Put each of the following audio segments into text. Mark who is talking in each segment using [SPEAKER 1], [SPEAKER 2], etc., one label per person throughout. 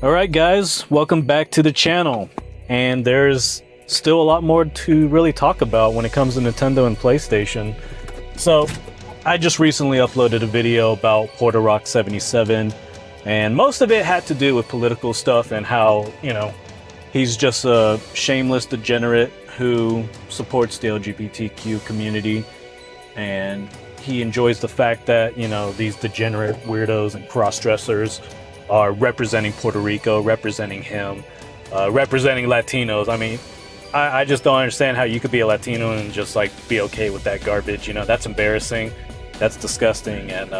[SPEAKER 1] Alright guys, welcome back to the channel. And there's still a lot more to really talk about when it comes to Nintendo and PlayStation. So, I just recently uploaded a video about Porter Rock 77, and most of it had to do with political stuff and how, he's just a shameless degenerate who supports the LGBTQ community, and he enjoys the fact that, these degenerate weirdos and cross-dressers are representing Puerto Rico, representing him, representing Latinos. I mean, I just don't understand how you could be a Latino and just be okay with that garbage. That's embarrassing. That's disgusting. And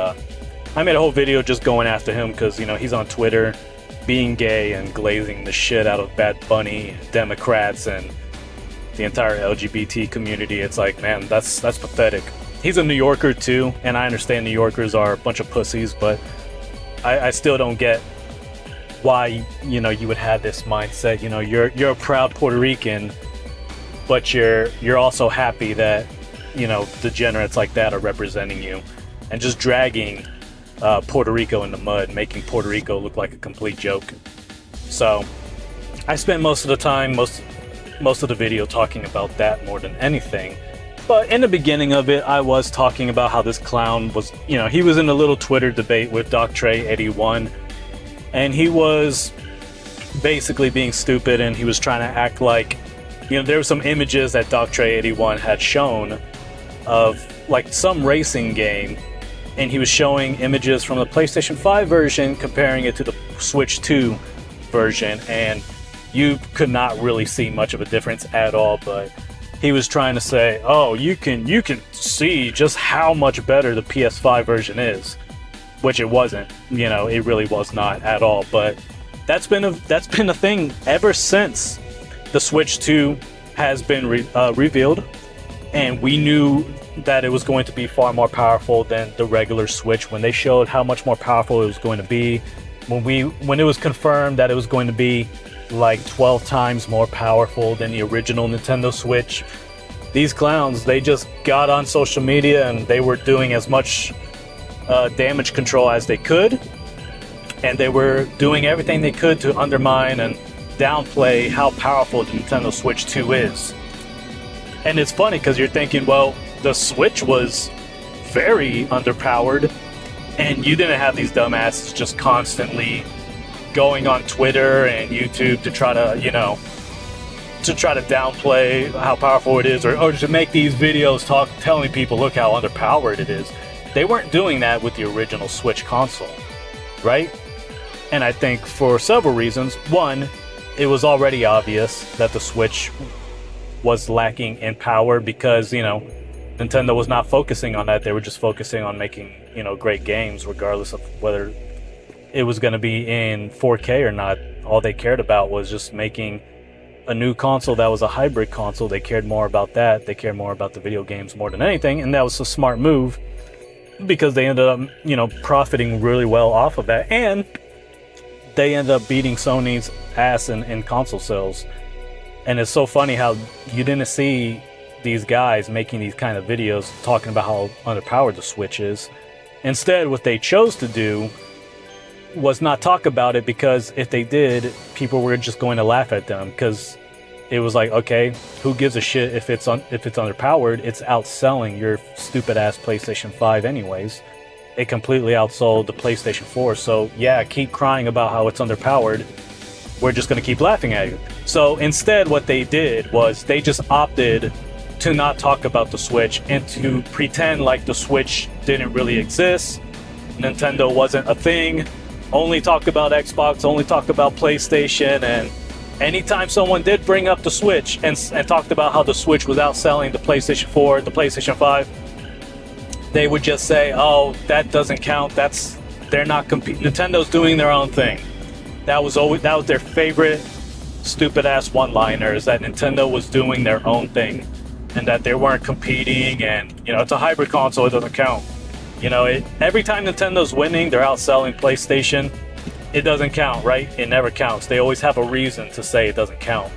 [SPEAKER 1] I made a whole video just going after him because, he's on Twitter being gay and glazing the shit out of Bad Bunny, Democrats, and the entire LGBT community. It's like, man, that's pathetic. He's a New Yorker too, and I understand New Yorkers are a bunch of pussies, but I still don't get why, you would have this mindset. You're a proud Puerto Rican, but you're also happy that, degenerates like that are representing you and just dragging Puerto Rico in the mud, making Puerto Rico look like a complete joke. So I spent most of the time, most of the video talking about that more than anything. But in the beginning of it, I was talking about how this clown was, he was in a little Twitter debate with Doc Trey 81, and he was basically being stupid, and he was trying to act like, there were some images that Doc Trey 81 had shown of some racing game, and he was showing images from the PlayStation 5 version, comparing it to the Switch 2 version, and you could not really see much of a difference at all. But he was trying to say, oh, you can see just how much better the PS5 version is, which it wasn't. It really was not at all. But that's been a thing ever since the Switch 2 has been revealed, and we knew that it was going to be far more powerful than the regular Switch. When they showed how much more powerful it was going to be, when it was confirmed that it was going to be 12 times more powerful than the original Nintendo Switch, these clowns, they just got on social media and they were doing as much damage control as they could, and they were doing everything they could to undermine and downplay how powerful the Nintendo Switch 2 is. And it's funny because you're thinking, well, the Switch was very underpowered, and you didn't have these dumbasses just constantly going on Twitter and YouTube to try to, downplay how powerful it is, or to make these videos telling people, look how underpowered it is. They weren't doing that with the original Switch console, right? And I think for several reasons. One, it was already obvious that the Switch was lacking in power because, Nintendo was not focusing on that. They were just focusing on making, great games, regardless of whether it was going to be in 4K or not. All they cared about was just making a new console that was a hybrid console. They cared more about that. They cared more about the video games more than anything, and that was a smart move because they ended up, profiting really well off of that, and they ended up beating Sony's ass in console sales. And it's so funny how you didn't see these guys making these kind of videos talking about how underpowered the Switch is. Instead, what they chose to do was not talk about it, because if they did, people were just going to laugh at them, because it was like, okay, who gives a shit if it's underpowered? It's outselling your stupid ass PlayStation 5 anyways. It completely outsold the PlayStation 4, so yeah, keep crying about how it's underpowered. We're just going to keep laughing at you. So instead, what they did was they just opted to not talk about the Switch and to pretend like the Switch didn't really exist. Nintendo wasn't a thing. Only talk about Xbox, only talk about PlayStation, and anytime someone did bring up the Switch and talked about how the Switch was outselling the PlayStation 4, the PlayStation 5, they would just say, oh, that doesn't count. They're not competing. Nintendo's doing their own thing. That was their favorite stupid ass one-liners, that Nintendo was doing their own thing and that they weren't competing, and it's a hybrid console, it doesn't count. Every time Nintendo's winning, they're outselling PlayStation. It doesn't count, right? It never counts. They always have a reason to say it doesn't count.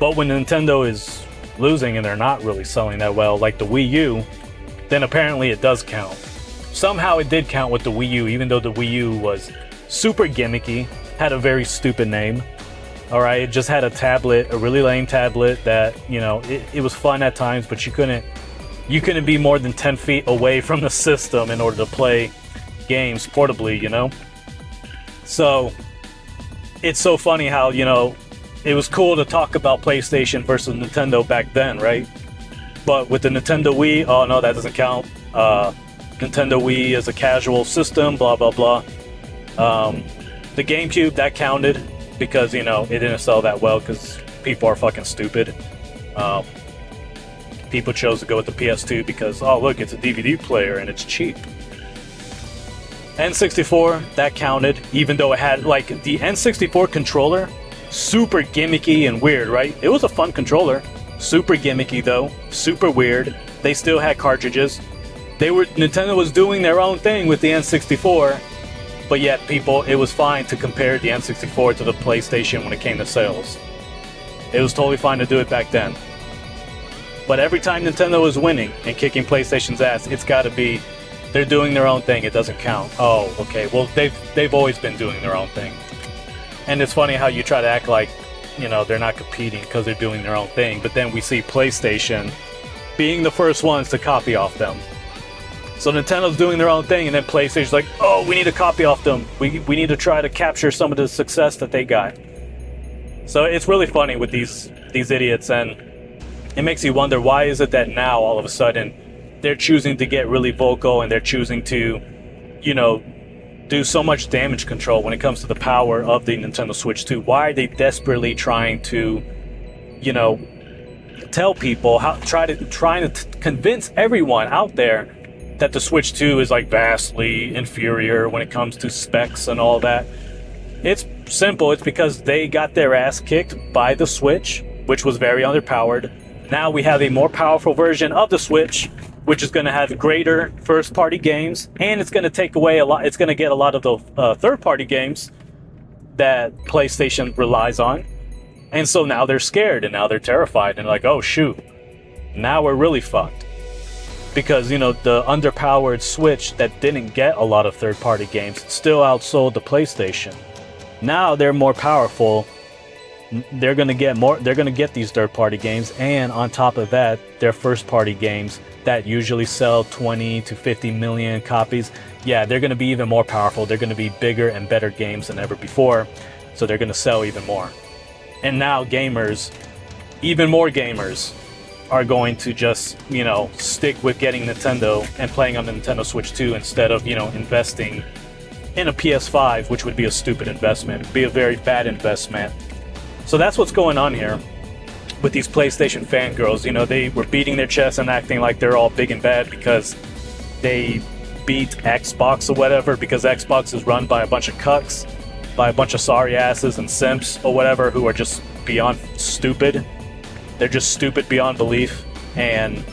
[SPEAKER 1] But when Nintendo is losing and they're not really selling that well, like the Wii U, then apparently it does count. Somehow it did count with the Wii U, even though the Wii U was super gimmicky. had a very stupid name. All right, it just had a tablet, a really lame tablet that, you know, it was fun at times, but you couldn't be more than 10 feet away from the system in order to play games portably, you know? So it's so funny how, you know, it was cool to talk about PlayStation versus Nintendo back then, right? But with the Nintendo Wii, oh no, that doesn't count. Nintendo Wii is a casual system, blah, blah, blah. The GameCube, that counted because, you know, it didn't sell that well because people are fucking stupid. People chose to go with the PS2 because, oh look, it's a DVD player and it's cheap. N64, that counted, even though it had, like, the N64 controller, super gimmicky and weird, right? It was a fun controller. Super gimmicky though, super weird. They still had cartridges. Nintendo was doing their own thing with the N64, but yet it was fine to compare the N64 to the PlayStation when it came to sales. It was totally fine to do it back then. But every time Nintendo is winning and kicking PlayStation's ass, it's gotta be, they're doing their own thing, it doesn't count. Oh, okay, well they've always been doing their own thing. And it's funny how you try to act like, you know, they're not competing because they're doing their own thing, but then we see PlayStation being the first ones to copy off them. So Nintendo's doing their own thing, and then PlayStation's like, oh, we need to copy off them. We need to try to capture some of the success that they got. So it's really funny with these idiots, and it makes you wonder, why is it that now all of a sudden they're choosing to get really vocal and they're choosing to, you know, do so much damage control when it comes to the power of the Nintendo Switch 2? Why are they desperately trying to, you know, tell people, trying to convince everyone out there that the Switch 2 is like vastly inferior when it comes to specs and all that? It's simple. It's because they got their ass kicked by the Switch, which was very underpowered. Now we have a more powerful version of the Switch, which is going to have greater first-party games, and it's going to take away a lot. It's going to get a lot of the third-party games that PlayStation relies on. And so now they're scared, and now they're terrified, and like, oh shoot, now we're really fucked. Because, you know, the underpowered Switch that didn't get a lot of third-party games still outsold the PlayStation. Now they're more powerful. They're going to get more. They're going to get these third-party games, and on top of that, their first-party games that usually sell 20 to 50 million copies. Yeah, they're going to be even more powerful. They're going to be bigger and better games than ever before. So they're going to sell even more. And now gamers, even more gamers, are going to just, you know, stick with getting Nintendo and playing on the Nintendo Switch 2 instead of, you know, investing in a PS5, which would be a stupid investment. It'd be a very bad investment. So that's what's going on here with these PlayStation fangirls. You know, they were beating their chests and acting like they're all big and bad because they beat Xbox or whatever, because Xbox is run by a bunch of cucks, by a bunch of sorry asses and simps or whatever who are just beyond stupid. They're just stupid beyond belief, and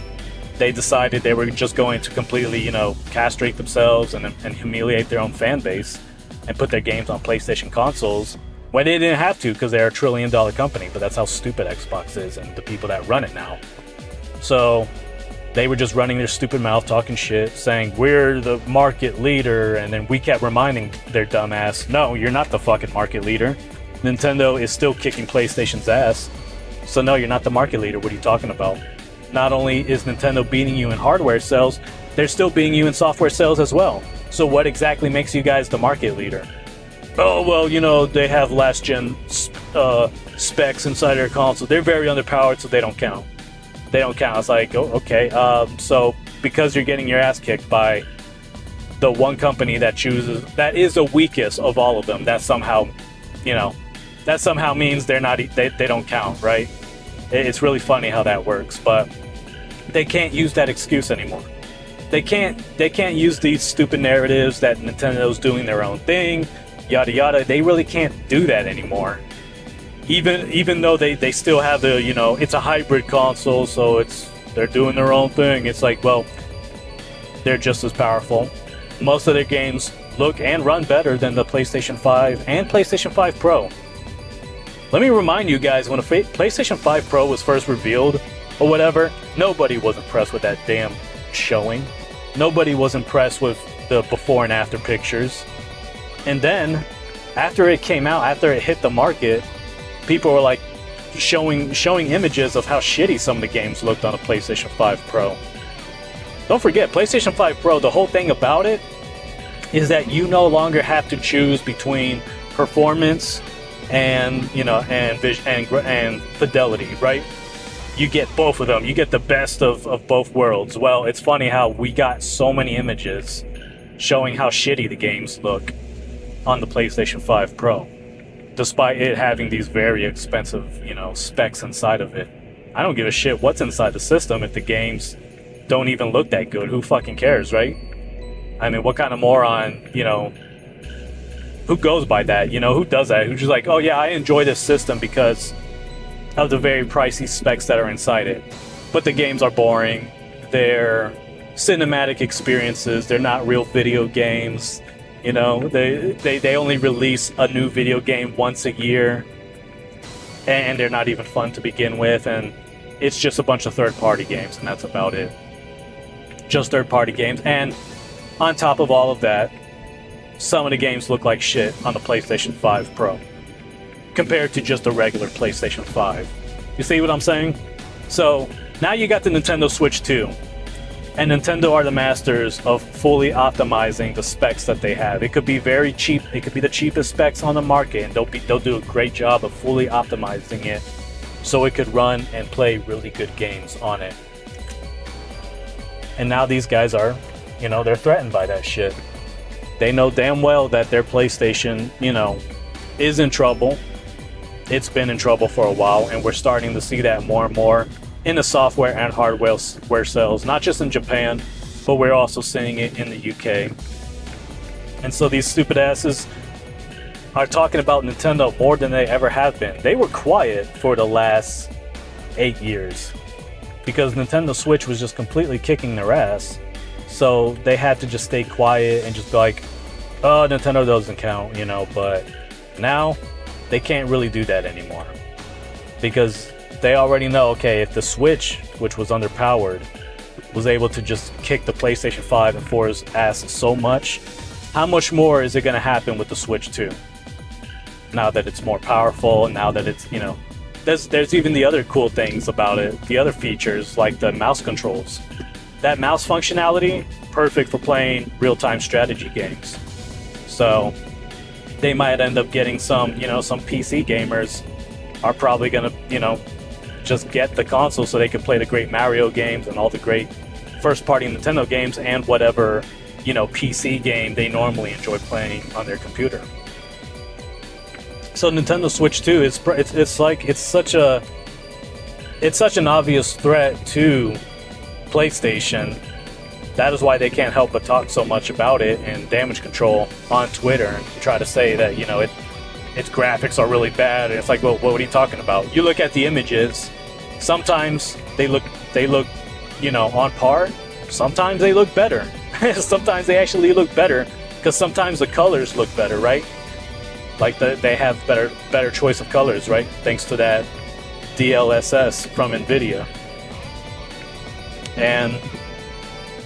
[SPEAKER 1] they decided they were just going to completely, you know, castrate themselves and humiliate their own fan base and put their games on PlayStation consoles when they didn't have to, because they're a $1 trillion company. But that's how stupid Xbox is and the people that run it now. So they were just running their stupid mouth, talking shit, saying we're the market leader, and then we kept reminding their dumb ass, no, you're not the fucking market leader. Nintendo is still kicking PlayStation's ass. So no, you're not the market leader. What are you talking about? Not only is Nintendo beating you in hardware sales, they're still beating you in software sales as well. So what exactly makes you guys the market leader? Oh, well, you know, they have last gen specs inside their console. They're very underpowered, so they don't count. They don't count. It's like, oh, okay. So because you're getting your ass kicked by the one company that is the weakest of all of them, that somehow, you know, that somehow means they don't count, right? It's really funny how that works, but they can't use that excuse anymore. They can't use these stupid narratives that Nintendo's doing their own thing, yada yada. They really can't do that anymore. Even though they still have the, you know, it's a hybrid console, so they're doing their own thing. It's like, well, they're just as powerful. Most of their games look and run better than the PlayStation 5 and PlayStation 5 Pro. Let me remind you guys, when a PlayStation 5 Pro was first revealed, or whatever, nobody was impressed with that damn showing. Nobody was impressed with the before and after pictures. And then, After it came out, after it hit the market, people were like showing images of how shitty some of the games looked on a PlayStation 5 Pro. Don't forget, PlayStation 5 Pro, the whole thing about it is that you no longer have to choose between performance and, you know, and fidelity, right? You get both of them. You get the best of both worlds. Well, it's funny how we got so many images showing how shitty the games look on the PlayStation 5 Pro, despite it having these very expensive, you know, specs inside of it. I don't give a shit what's inside the system if the games don't even look that good. Who fucking cares, right? I mean, what kind of moron, you know, who goes by that? You know, who does that? Who's just like, oh yeah, I enjoy this system because of the very pricey specs that are inside it. But the games are boring. They're cinematic experiences. They're not real video games. You know, they only release a new video game once a year, and they're not even fun to begin with, and it's just a bunch of third-party games, and that's about it. Just third-party games, and on top of all of that, some of the games look like shit on the PlayStation 5 Pro compared to just a regular PlayStation 5. You see what I'm saying? So now you got the Nintendo Switch 2. And Nintendo are the masters of fully optimizing the specs that they have. It could be very cheap. It could be the cheapest specs on the market, and they'll do a great job of fully optimizing it so it could run and play really good games on it. And now these guys are, you know, they're threatened by that shit. They know damn well that their PlayStation, you know, is in trouble. It's been in trouble for a while, and we're starting to see that more and more in the software and hardware sales, not just in Japan, but we're also seeing it in the UK. And so these stupid asses are talking about Nintendo more than they ever have been. They were quiet for the last 8 years because Nintendo Switch was just completely kicking their ass. So they had to just stay quiet and just be like, oh, Nintendo doesn't count, you know, but now they can't really do that anymore because they already know, okay, if the Switch, which was underpowered, was able to just kick the PlayStation 5 and 4's ass so much, how much more is it going to happen with the Switch 2? Now that it's more powerful, now that it's, you know, there's even the other cool things about it, the other features like the mouse controls. That mouse functionality, perfect for playing real-time strategy games. So they might end up getting some, you know, some PC gamers are probably going to, you know, just get the console so they can play the great Mario games and all the great first-party Nintendo games and whatever, you know, PC game they normally enjoy playing on their computer. So Nintendo Switch 2 it's such an obvious threat to PlayStation. That is why they can't help but talk so much about it and damage control on Twitter and try to say that, you know, its graphics are really bad. And it's like, well, what are you talking about? You look at the images. Sometimes they look, you know, on par. Sometimes they look better. Sometimes they actually look better because sometimes the colors look better, right? Like they have better choice of colors, right? Thanks to that DLSS from NVIDIA.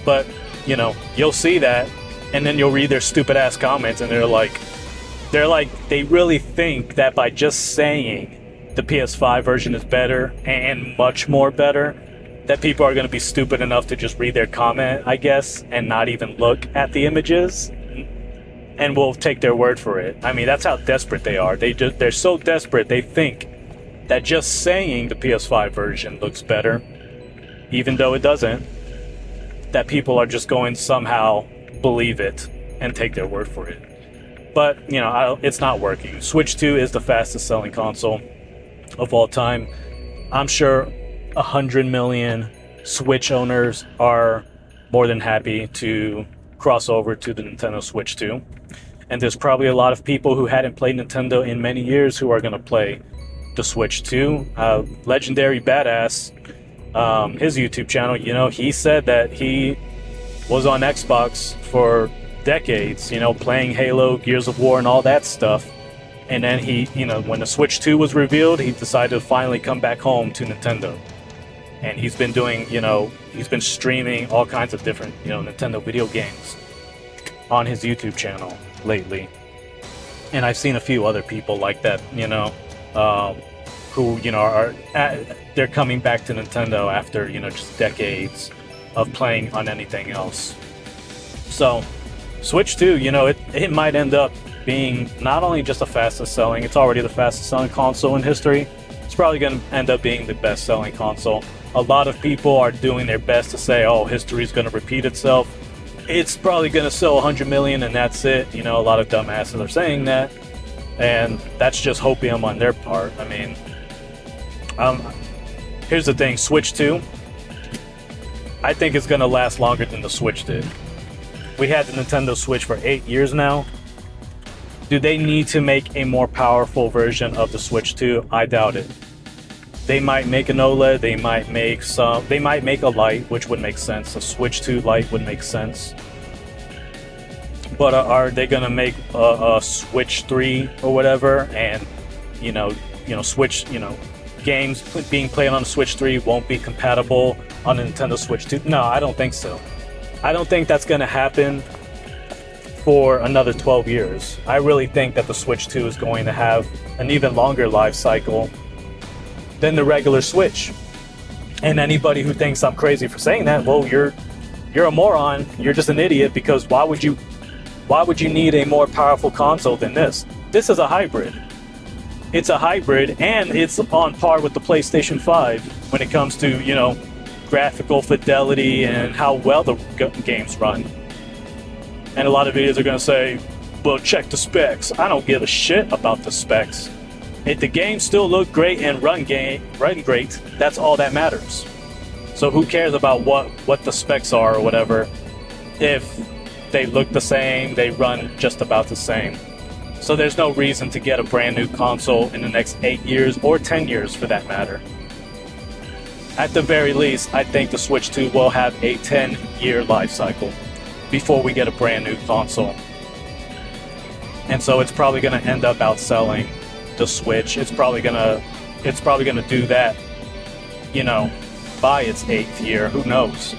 [SPEAKER 1] But you know, you'll see that, and then you'll read their stupid ass comments, and they're like, they really think that by just saying the PS5 version is better and much more better, that people are going to be stupid enough to just read their comment, I guess, and not even look at the images, and will take their word for it. I mean, that's how desperate they are. They're so desperate, they think that just saying the PS5 version looks better, even though it doesn't, that people are just going to somehow believe it and take their word for it. But, you know, it's not working. Switch 2 is the fastest selling console of all time. I'm sure 100 million Switch owners are more than happy to cross over to the Nintendo Switch 2. And there's probably a lot of people who hadn't played Nintendo in many years who are going to play the Switch 2. Legendary Badass, his YouTube channel, you know, he said that he was on Xbox for decades, you know, playing Halo, Gears of War, and all that stuff. And then he, you know, when the Switch 2 was revealed, he decided to finally come back home to Nintendo. And he's been doing, you know, he's been streaming all kinds of different, you know, Nintendo video games on his YouTube channel lately. And I've seen a few other people like that, um, who, they're coming back to Nintendo after, just decades of playing on anything else. So, Switch 2, it might end up being not only just the fastest selling, it's already the fastest selling console in history. It's probably going to end up being the best selling console. A lot of people are doing their best to say, oh, history's going to repeat itself. It's probably going to sell 100 million and that's it. A lot of dumbasses are saying that. And that's just hopium on their part. I mean, here's the thing, Switch 2, I think it's going to last longer than the Switch did. We had the Nintendo Switch for 8 years now. Do they need to make a more powerful version of the Switch 2? I doubt it. They might make an OLED, they might make a Lite, which would make sense. A Switch 2 Lite would make sense. But are they gonna make a Switch 3 or whatever, and Switch, games being played on the Switch 3 won't be compatible on the Nintendo Switch 2? No, I don't think so. I don't think that's gonna happen for another 12 years. I really think that the Switch 2 is going to have an even longer life cycle than the regular Switch. And anybody who thinks I'm crazy for saying that, well, you're a moron. You're just an idiot, because why would you need a more powerful console than this? This is a hybrid. It's a hybrid, and it's on par with the PlayStation 5 when it comes to, graphical fidelity and how well the games run. And a lot of videos are going to say, well, check the specs. I don't give a shit about the specs. If the games still look great and run great, that's all that matters. So who cares about what the specs are or whatever, if they look the same, they run just about the same. So there's no reason to get a brand new console in the next 8 years, or 10 years for that matter. At the very least, I think the Switch 2 will have a 10-year life cycle before we get a brand new console. And so it's probably going to end up outselling the Switch. It's probably gonna do that, by its 8th year. Who knows?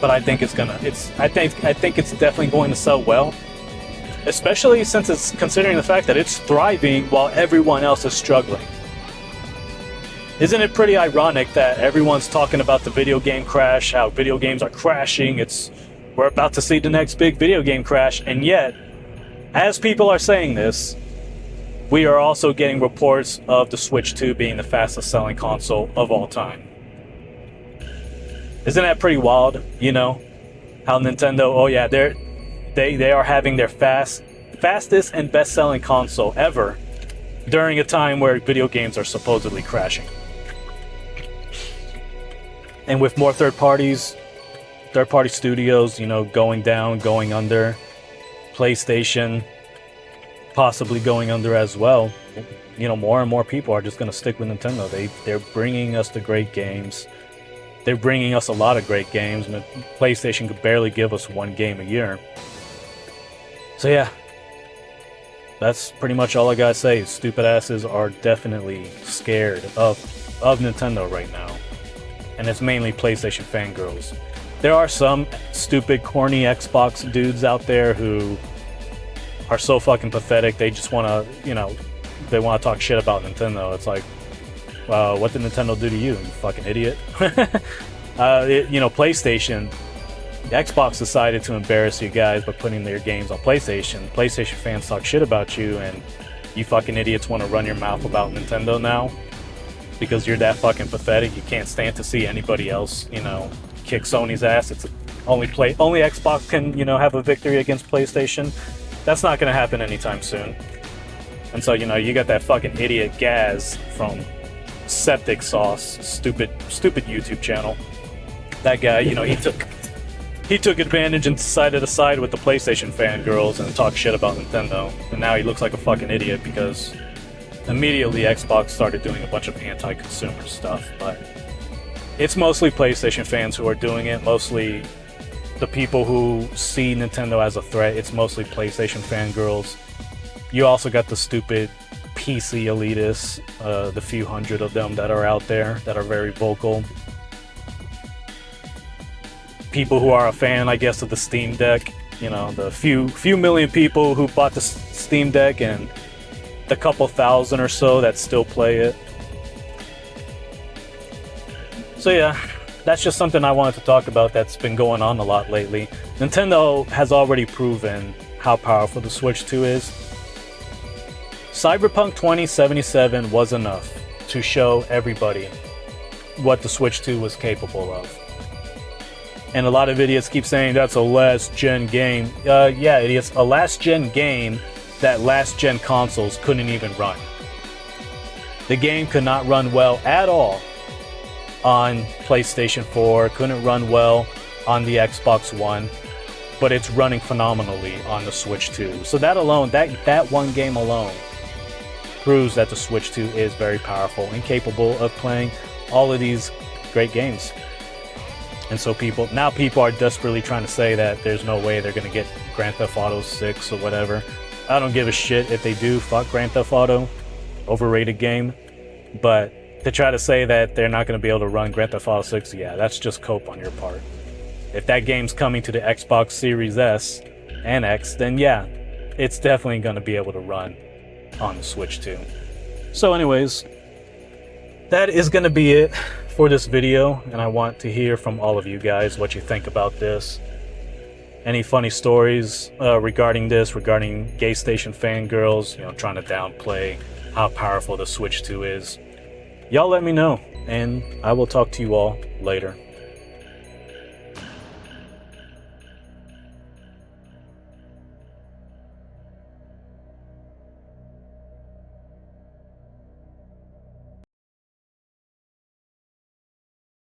[SPEAKER 1] But I think I think it's definitely going to sell well, especially since it's considering the fact that it's thriving while everyone else is struggling. Isn't it pretty ironic that everyone's talking about the video game crash, how video games are crashing, we're about to see the next big video game crash, and yet, as people are saying this, we are also getting reports of the Switch 2 being the fastest selling console of all time. Isn't that pretty wild? How Nintendo, oh yeah, they are having their fastest and best selling console ever during a time where video games are supposedly crashing. And with more third-party studios, going down, going under, PlayStation possibly going under as well, more and more people are just going to stick with Nintendo. They're bringing us the great games. They're bringing us a lot of great games. PlayStation could barely give us one game a year. So yeah, that's pretty much all I gotta say. Stupid asses are definitely scared of Nintendo right now. And it's mainly PlayStation fangirls. There are some stupid, corny Xbox dudes out there who are so fucking pathetic. They just want to, they want to talk shit about Nintendo. It's like, what did Nintendo do to you, you fucking idiot? PlayStation, Xbox decided to embarrass you guys by putting their games on PlayStation. PlayStation fans talk shit about you, and you fucking idiots want to run your mouth about Nintendo now because you're that fucking pathetic. You can't stand to see anybody else, kick Sony's ass. It's only Xbox can, have a victory against PlayStation. That's not going to happen anytime soon. And so, you got that fucking idiot Gaz from Septic Sauce, stupid YouTube channel. That guy, he took advantage and decided to side with the PlayStation fangirls and talk shit about Nintendo. And now he looks like a fucking idiot because immediately Xbox started doing a bunch of anti-consumer stuff. But it's mostly PlayStation fans who are doing it, mostly the people who see Nintendo as a threat. It's mostly PlayStation fangirls. You also got the stupid PC elitists, the few hundred of them that are out there that are very vocal. People who are a fan, I guess, of the Steam Deck. The few million people who bought the Steam Deck and the couple thousand or so that still play it. So yeah, that's just something I wanted to talk about that's been going on a lot lately. Nintendo has already proven how powerful the Switch 2 is. Cyberpunk 2077 was enough to show everybody what the Switch 2 was capable of. And a lot of idiots keep saying that's a last-gen game. Yeah, it is a last-gen game that last-gen consoles couldn't even run. The game could not run well at all on PlayStation 4, couldn't run well on the Xbox One, but it's running phenomenally on the Switch 2. So that alone, that one game alone, proves that the Switch 2 is very powerful and capable of playing all of these great games. And so now people are desperately trying to say that there's no way they're going to get Grand Theft Auto 6 or whatever. I don't give a shit if they do. Fuck Grand Theft Auto. Overrated game. But to try to say that they're not going to be able to run Grand Theft Auto 6, yeah, that's just cope on your part. If that game's coming to the Xbox Series S and X, then yeah, it's definitely going to be able to run on the Switch 2. So anyways, that is going to be it for this video, and I want to hear from all of you guys what you think about this. Any funny stories regarding this, regarding Gaystation fangirls, trying to downplay how powerful the Switch 2 is. Y'all let me know, and I will talk to you all later.